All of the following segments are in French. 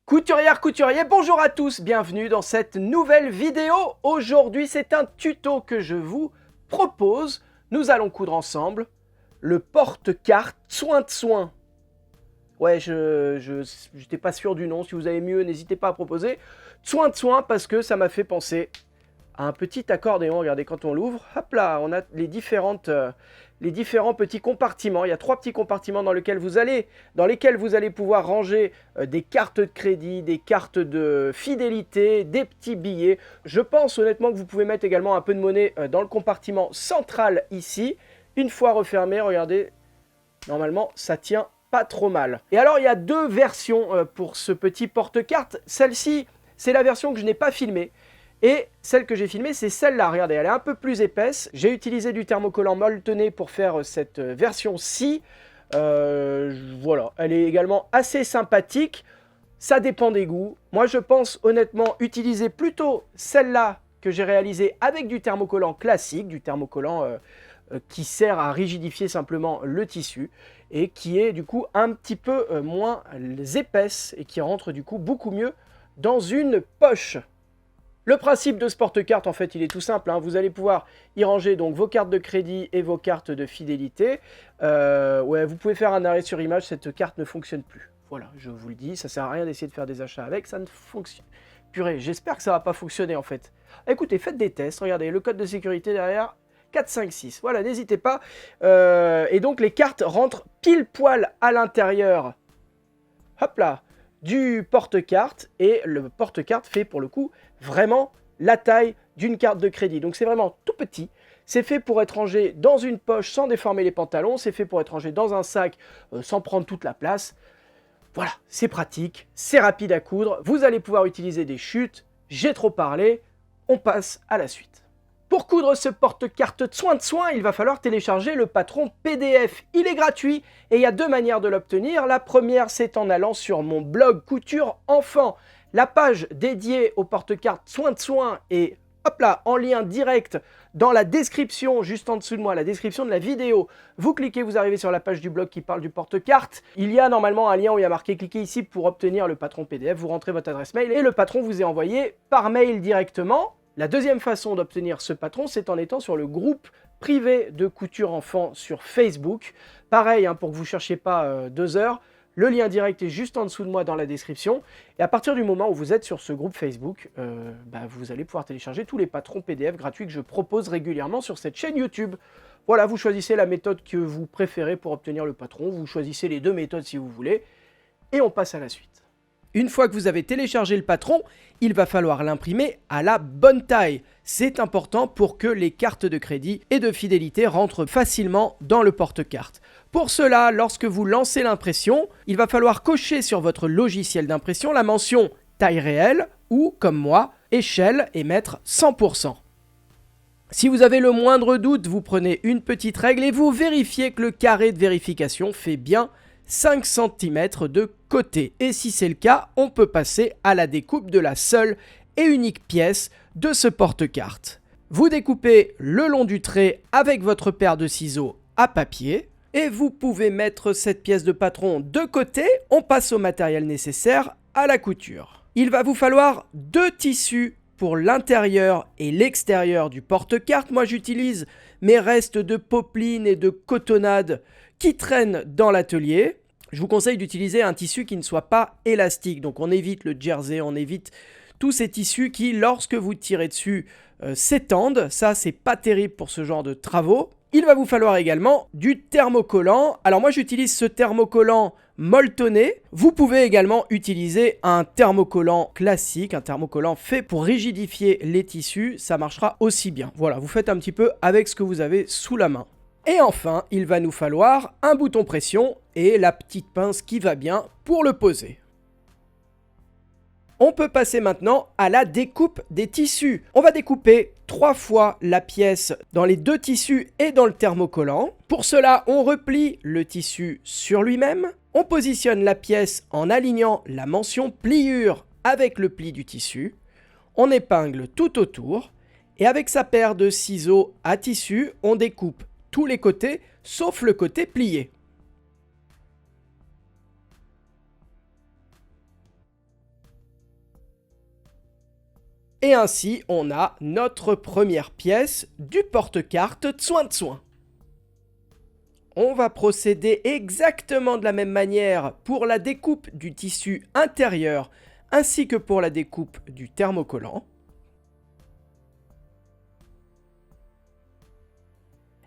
Couturière, couturier, bonjour à tous, bienvenue dans cette nouvelle vidéo. Aujourd'hui, c'est un tuto que je vous propose. Nous allons coudre ensemble le porte-carte soin de soin. Ouais, je n'étais pas sûr du nom, si vous avez mieux, n'hésitez pas à proposer. Soin de soin parce que ça m'a fait penser à un petit accordéon. Regardez, quand on l'ouvre, hop là, on a les différents petits compartiments. Il y a 3 petits compartiments dans lesquels vous allez pouvoir ranger des cartes de crédit, des cartes de fidélité, des petits billets. Je pense honnêtement que vous pouvez mettre également un peu de monnaie dans le compartiment central ici. Une fois refermé, regardez, normalement ça tient pas trop mal. Et alors il y a 2 versions pour ce petit porte-carte. Celle-ci, c'est la version que je n'ai pas filmée. Et celle que j'ai filmée, c'est celle-là. Regardez, elle est un peu plus épaisse. J'ai utilisé du thermocollant molletonné pour faire cette version-ci. Voilà, elle est également assez sympathique. Ça dépend des goûts. Moi, je pense honnêtement utiliser plutôt celle-là que j'ai réalisée avec du thermocollant classique, du thermocollant qui sert à rigidifier simplement le tissu et qui est du coup un petit peu moins épaisse et qui rentre du coup beaucoup mieux dans une poche. Le principe de ce porte-carte, en fait, il est tout simple. Vous allez pouvoir y ranger donc vos cartes de crédit et vos cartes de fidélité. Ouais, vous pouvez faire un arrêt sur image, cette carte ne fonctionne plus. Voilà, je vous le dis, ça sert à rien d'essayer de faire des achats avec, ça ne fonctionne. Purée, j'espère que ça va pas fonctionner en fait. Écoutez, faites des tests, regardez, le code de sécurité derrière, 456. Voilà, n'hésitez pas. Et donc les cartes rentrent pile poil à l'intérieur. Hop là, du porte-carte, et le porte-carte fait pour le coup vraiment la taille d'une carte de crédit. Donc c'est vraiment tout petit, c'est fait pour être rangé dans une poche sans déformer les pantalons, c'est fait pour être rangé dans un sac sans prendre toute la place. Voilà, c'est pratique, c'est rapide à coudre, vous allez pouvoir utiliser des chutes. J'ai trop parlé, on passe à la suite. Pour coudre ce porte-carte de soin, il va falloir télécharger le patron PDF. Il est gratuit et il y a 2 manières de l'obtenir. La première, c'est en allant sur mon blog Couture Enfant. La page dédiée au porte-carte soin est hop là, en lien direct dans la description, juste en dessous de moi, la description de la vidéo. Vous cliquez, vous arrivez sur la page du blog qui parle du porte-carte. Il y a normalement un lien où il y a marqué « Cliquez ici pour obtenir le patron PDF ». Vous rentrez votre adresse mail et le patron vous est envoyé par mail directement. La deuxième façon d'obtenir ce patron, c'est en étant sur le groupe privé de Couture Enfant sur Facebook. Pareil, pour que vous ne cherchiez pas 2 heures, le lien direct est juste en dessous de moi dans la description. Et à partir du moment où vous êtes sur ce groupe Facebook, vous allez pouvoir télécharger tous les patrons PDF gratuits que je propose régulièrement sur cette chaîne YouTube. Voilà, vous choisissez la méthode que vous préférez pour obtenir le patron. Vous choisissez les 2 méthodes si vous voulez. Et on passe à la suite. Une fois que vous avez téléchargé le patron, il va falloir l'imprimer à la bonne taille. C'est important pour que les cartes de crédit et de fidélité rentrent facilement dans le porte-carte. Pour cela, lorsque vous lancez l'impression, il va falloir cocher sur votre logiciel d'impression la mention taille réelle ou, comme moi, échelle et mettre 100%. Si vous avez le moindre doute, vous prenez une petite règle et vous vérifiez que le carré de vérification fait bien 5 cm de côté. Et si c'est le cas, on peut passer à la découpe de la seule et unique pièce de ce porte-carte. Vous découpez le long du trait avec votre paire de ciseaux à papier et vous pouvez mettre cette pièce de patron de côté. On passe au matériel nécessaire à la couture. Il va vous falloir 2 tissus pour l'intérieur et l'extérieur du porte-carte. Moi, j'utilise mes restes de popeline et de cotonnade qui traînent dans l'atelier. Je vous conseille d'utiliser un tissu qui ne soit pas élastique. Donc on évite le jersey, on évite tous ces tissus qui, lorsque vous tirez dessus, s'étendent. Ça, c'est pas terrible pour ce genre de travaux. Il va vous falloir également du thermocollant. Alors moi, j'utilise ce thermocollant molletonné. Vous pouvez également utiliser un thermocollant classique, un thermocollant fait pour rigidifier les tissus. Ça marchera aussi bien. Voilà, vous faites un petit peu avec ce que vous avez sous la main. Et enfin, il va nous falloir un bouton pression et la petite pince qui va bien pour le poser. On peut passer maintenant à la découpe des tissus. On va découper 3 fois la pièce dans les 2 tissus et dans le thermocollant. Pour cela, on replie le tissu sur lui-même. On positionne la pièce en alignant la mention pliure avec le pli du tissu. On épingle tout autour. Et avec sa paire de ciseaux à tissu, on découpe tous les côtés, sauf le côté plié. Et ainsi, on a notre première pièce du porte-carte Tsuen Tsuen. On va procéder exactement de la même manière pour la découpe du tissu intérieur ainsi que pour la découpe du thermocollant.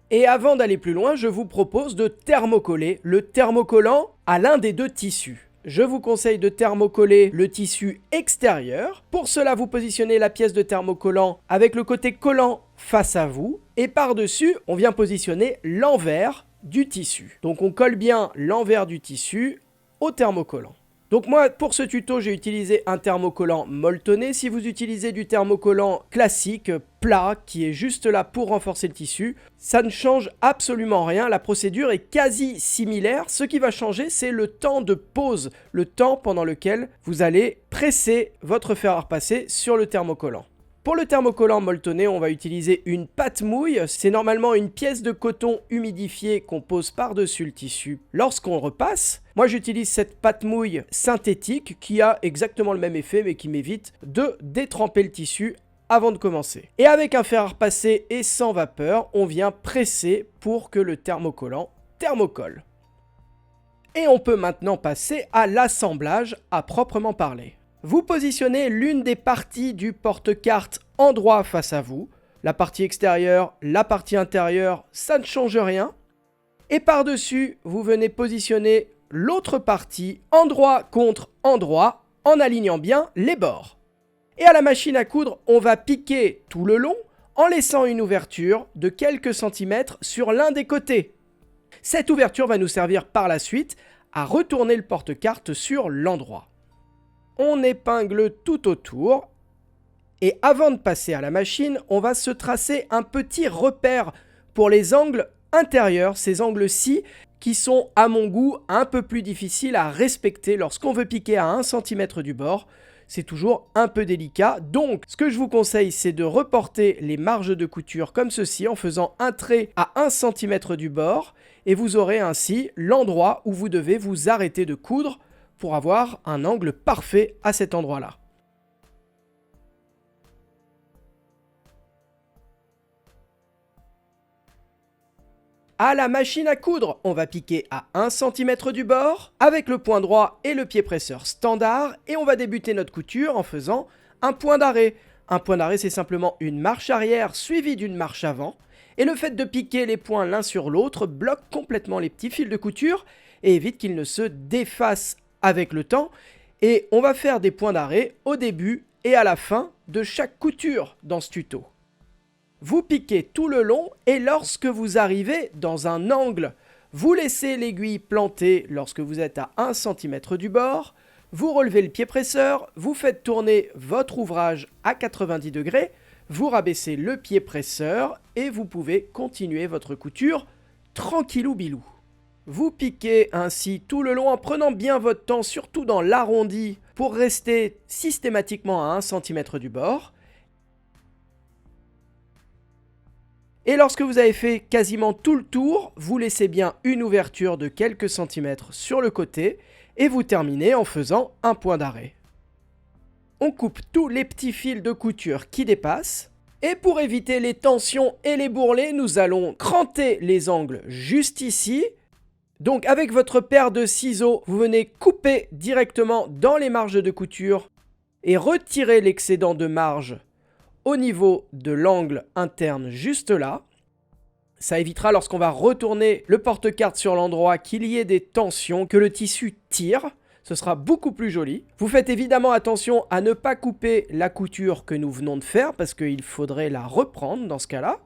Et avant d'aller plus loin, je vous propose de thermocoller le thermocollant à l'un des deux tissus. Je vous conseille de thermocoller le tissu extérieur. Pour cela, vous positionnez la pièce de thermocollant avec le côté collant face à vous. Et par-dessus, on vient positionner l'envers du tissu. Donc on colle bien l'envers du tissu au thermocollant. Donc moi, pour ce tuto, j'ai utilisé un thermocollant molletonné. Si vous utilisez du thermocollant classique, plat, qui est juste là pour renforcer le tissu, ça ne change absolument rien. La procédure est quasi similaire. Ce qui va changer, c'est le temps de pause, le temps pendant lequel vous allez presser votre fer à repasser sur le thermocollant. Pour le thermocollant molletonné, on va utiliser une pâte mouille. C'est normalement une pièce de coton humidifié qu'on pose par-dessus le tissu lorsqu'on repasse. Moi, j'utilise cette pâte mouille synthétique qui a exactement le même effet mais qui m'évite de détremper le tissu avant de commencer. Et avec un fer à repasser et sans vapeur, on vient presser pour que le thermocollant thermocolle. Et on peut maintenant passer à l'assemblage à proprement parler. Vous positionnez l'une des parties du porte-carte endroit face à vous. La partie extérieure, la partie intérieure, ça ne change rien. Et par-dessus, vous venez positionner l'autre partie endroit contre endroit en alignant bien les bords. Et à la machine à coudre, on va piquer tout le long en laissant une ouverture de quelques centimètres sur l'un des côtés. Cette ouverture va nous servir par la suite à retourner le porte-carte sur l'endroit. On épingle tout autour et avant de passer à la machine, on va se tracer un petit repère pour les angles intérieurs, ces angles-ci qui sont à mon goût un peu plus difficiles à respecter lorsqu'on veut piquer à 1 cm du bord. C'est toujours un peu délicat, donc ce que je vous conseille, c'est de reporter les marges de couture comme ceci en faisant un trait à 1 cm du bord et vous aurez ainsi l'endroit où vous devez vous arrêter de coudre pour avoir un angle parfait à cet endroit-là. À la machine à coudre, on va piquer à 1 cm du bord avec le point droit et le pied presseur standard et on va débuter notre couture en faisant un point d'arrêt. Un point d'arrêt, c'est simplement une marche arrière suivie d'une marche avant et le fait de piquer les points l'un sur l'autre bloque complètement les petits fils de couture et évite qu'ils ne se défassent avec le temps. Et on va faire des points d'arrêt au début et à la fin de chaque couture dans ce tuto. Vous piquez tout le long et lorsque vous arrivez dans un angle, vous laissez l'aiguille plantée lorsque vous êtes à 1 cm du bord, vous relevez le pied presseur, vous faites tourner votre ouvrage à 90 degrés, vous rabaissez le pied presseur et vous pouvez continuer votre couture tranquillou bilou. Vous piquez ainsi tout le long en prenant bien votre temps, surtout dans l'arrondi, pour rester systématiquement à 1 cm du bord. Et lorsque vous avez fait quasiment tout le tour, vous laissez bien une ouverture de quelques centimètres sur le côté et vous terminez en faisant un point d'arrêt. On coupe tous les petits fils de couture qui dépassent. Et pour éviter les tensions et les bourrelets, nous allons cranter les angles juste ici. Donc avec votre paire de ciseaux, vous venez couper directement dans les marges de couture et retirer l'excédent de marge au niveau de l'angle interne juste là. Ça évitera lorsqu'on va retourner le porte-carte sur l'endroit qu'il y ait des tensions, que le tissu tire. Ce sera beaucoup plus joli. Vous faites évidemment attention à ne pas couper la couture que nous venons de faire parce qu'il faudrait la reprendre dans ce cas-là.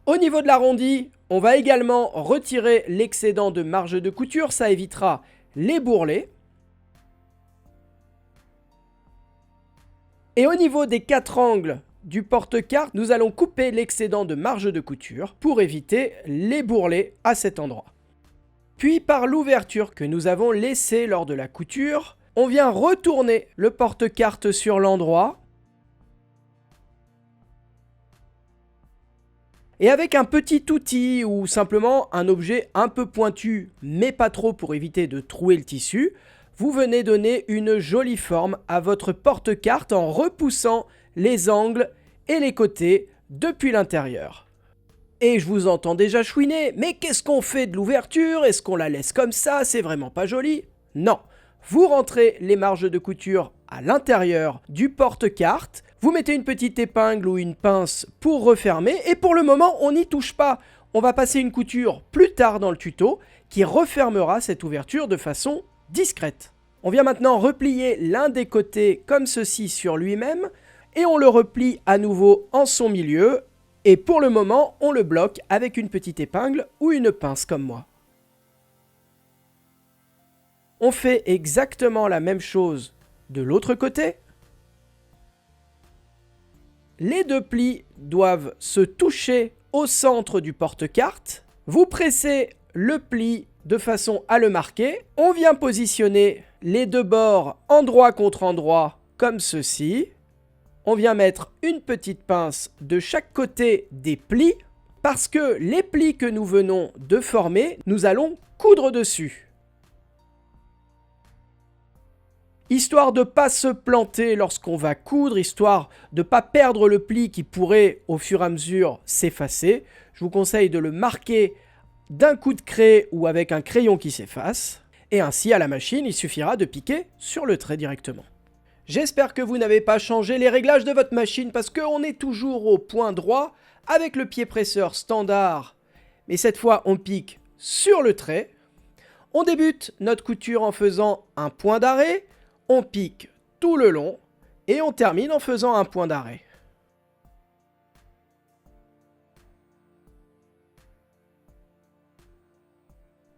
Au niveau de l'arrondi, on va également retirer l'excédent de marge de couture. Ça évitera les bourrelets. Et au niveau des 4 angles du porte-carte, nous allons couper l'excédent de marge de couture pour éviter les bourrelets à cet endroit. Puis par l'ouverture que nous avons laissée lors de la couture, on vient retourner le porte-carte sur l'endroit. Et avec un petit outil ou simplement un objet un peu pointu, mais pas trop pour éviter de trouer le tissu, vous venez donner une jolie forme à votre porte-carte en repoussant les angles et les côtés depuis l'intérieur. Et je vous entends déjà chouiner, mais qu'est-ce qu'on fait de l'ouverture? Est-ce qu'on la laisse comme ça? C'est vraiment pas joli. Non, vous rentrez les marges de couture à l'intérieur du porte-carte, vous mettez une petite épingle ou une pince pour refermer, et pour le moment, on n'y touche pas. On va passer une couture plus tard dans le tuto qui refermera cette ouverture de façon discrète. On vient maintenant replier l'un des côtés comme ceci sur lui-même, et on le replie à nouveau en son milieu, et pour le moment, on le bloque avec une petite épingle ou une pince comme moi. On fait exactement la même chose de l'autre côté. Les deux plis doivent se toucher au centre du porte-carte. Vous pressez le pli de façon à le marquer. On vient positionner les deux bords endroit contre endroit comme ceci. On vient mettre une petite pince de chaque côté des plis parce que les plis que nous venons de former, nous allons coudre dessus. Histoire de ne pas se planter lorsqu'on va coudre, histoire de ne pas perdre le pli qui pourrait au fur et à mesure s'effacer, je vous conseille de le marquer d'un coup de craie ou avec un crayon qui s'efface. Et ainsi à la machine, il suffira de piquer sur le trait directement. J'espère que vous n'avez pas changé les réglages de votre machine parce qu'on est toujours au point droit avec le pied presseur standard. Mais cette fois, on pique sur le trait. On débute notre couture en faisant un point d'arrêt. On pique tout le long et on termine en faisant un point d'arrêt.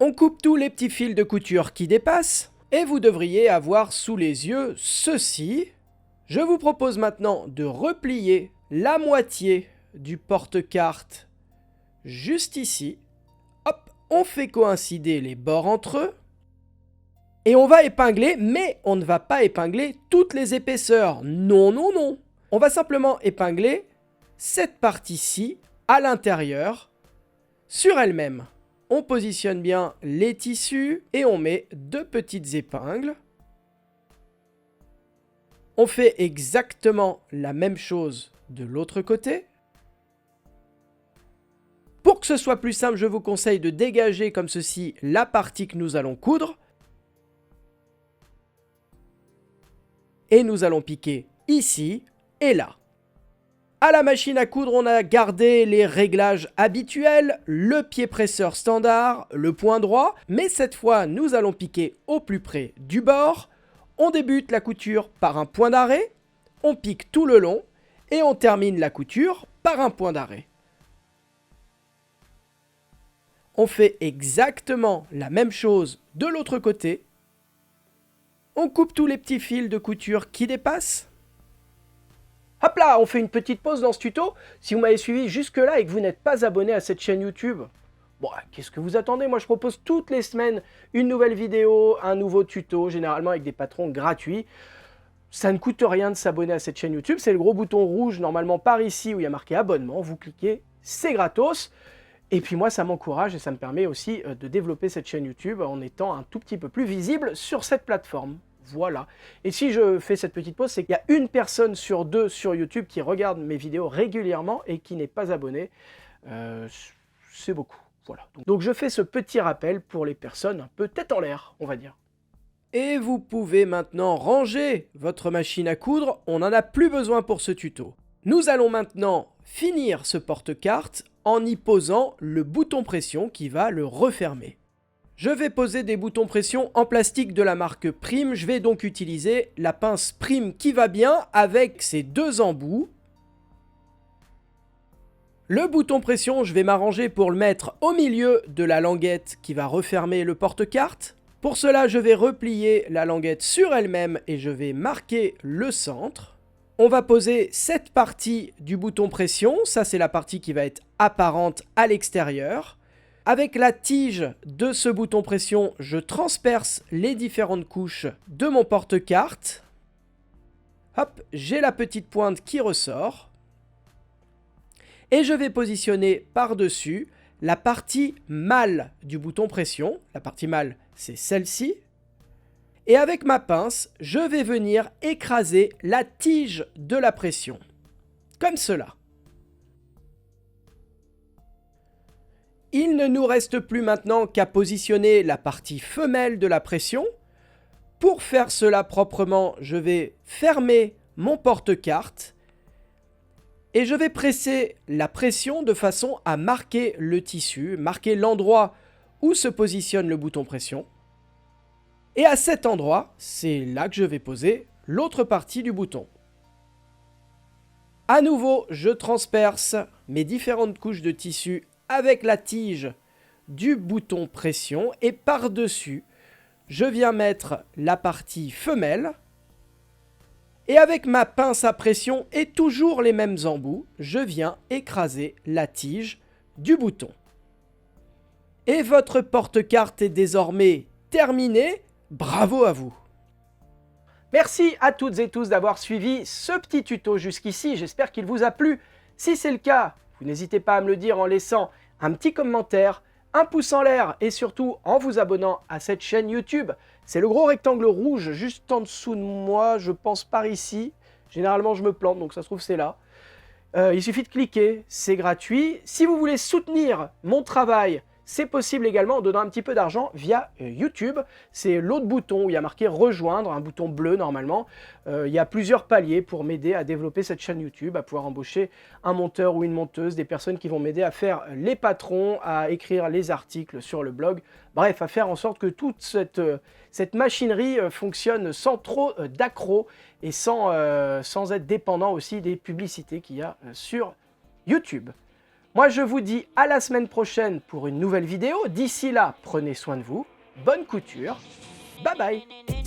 On coupe tous les petits fils de couture qui dépassent et vous devriez avoir sous les yeux ceci. Je vous propose maintenant de replier la moitié du porte-carte juste ici. Hop, on fait coïncider les bords entre eux. Et on va épingler, mais on ne va pas épingler toutes les épaisseurs. Non, non, non. On va simplement épingler cette partie-ci à l'intérieur sur elle-même. On positionne bien les tissus et on met deux petites épingles. On fait exactement la même chose de l'autre côté. Pour que ce soit plus simple, je vous conseille de dégager comme ceci la partie que nous allons coudre. Et nous allons piquer ici et là. À la machine à coudre, on a gardé les réglages habituels, le pied presseur standard, le point droit, mais cette fois, nous allons piquer au plus près du bord. On débute la couture par un point d'arrêt, on pique tout le long et on termine la couture par un point d'arrêt. On fait exactement la même chose de l'autre côté. On coupe tous les petits fils de couture qui dépassent. Hop là, on fait une petite pause dans ce tuto. Si vous m'avez suivi jusque-là et que vous n'êtes pas abonné à cette chaîne YouTube, bon, qu'est-ce que vous attendez? Moi, je propose toutes les semaines une nouvelle vidéo, un nouveau tuto, généralement avec des patrons gratuits. Ça ne coûte rien de s'abonner à cette chaîne YouTube. C'est le gros bouton rouge, normalement par ici, où il y a marqué abonnement. Vous cliquez, c'est gratos. Et puis moi, ça m'encourage et ça me permet aussi de développer cette chaîne YouTube en étant un tout petit peu plus visible sur cette plateforme. Voilà. Et si je fais cette petite pause, c'est qu'il y a une personne sur deux sur YouTube qui regarde mes vidéos régulièrement et qui n'est pas abonnée. C'est beaucoup. Voilà. Donc je fais ce petit rappel pour les personnes un peu tête en l'air, on va dire. Et vous pouvez maintenant ranger votre machine à coudre. On n'en a plus besoin pour ce tuto. Nous allons maintenant finir ce porte-carte en y posant le bouton pression qui va le refermer. Je vais poser des boutons pression en plastique de la marque Prime. Je vais donc utiliser la pince Prime qui va bien avec ses deux embouts. Le bouton pression, je vais m'arranger pour le mettre au milieu de la languette qui va refermer le porte-carte. Pour cela, je vais replier la languette sur elle-même et je vais marquer le centre. On va poser cette partie du bouton pression. Ça, c'est la partie qui va être apparente à l'extérieur. Avec la tige de ce bouton pression, je transperce les différentes couches de mon porte-carte. Hop, j'ai la petite pointe qui ressort. Et je vais positionner par-dessus la partie mâle du bouton pression. La partie mâle, c'est celle-ci. Et avec ma pince, je vais venir écraser la tige de la pression. Comme cela. Il ne nous reste plus maintenant qu'à positionner la partie femelle de la pression. Pour faire cela proprement, je vais fermer mon porte-carte et je vais presser la pression de façon à marquer le tissu, marquer l'endroit où se positionne le bouton pression. Et à cet endroit, c'est là que je vais poser l'autre partie du bouton. À nouveau, je transperce mes différentes couches de tissu avec la tige du bouton pression et par-dessus, je viens mettre la partie femelle. Et avec ma pince à pression et toujours les mêmes embouts, je viens écraser la tige du bouton. Et votre porte-carte est désormais terminée. Bravo à vous! Merci à toutes et tous d'avoir suivi ce petit tuto jusqu'ici. J'espère qu'il vous a plu. Si c'est le cas, vous n'hésitez pas à me le dire en laissant un petit commentaire, un pouce en l'air et surtout en vous abonnant à cette chaîne YouTube. C'est le gros rectangle rouge juste en dessous de moi, je pense par ici. Généralement je me plante donc ça se trouve c'est là. Il suffit de cliquer, c'est gratuit. Si vous voulez soutenir mon travail, c'est possible également en donnant un petit peu d'argent via YouTube. C'est l'autre bouton où il y a marqué rejoindre, un bouton bleu normalement. Il y a plusieurs paliers pour m'aider à développer cette chaîne YouTube, à pouvoir embaucher un monteur ou une monteuse, des personnes qui vont m'aider à faire les patrons, à écrire les articles sur le blog. Bref, à faire en sorte que toute cette machinerie fonctionne sans trop d'accros et sans être dépendant aussi des publicités qu'il y a sur YouTube. Moi, je vous dis à la semaine prochaine pour une nouvelle vidéo. D'ici là, prenez soin de vous. Bonne couture. Bye bye.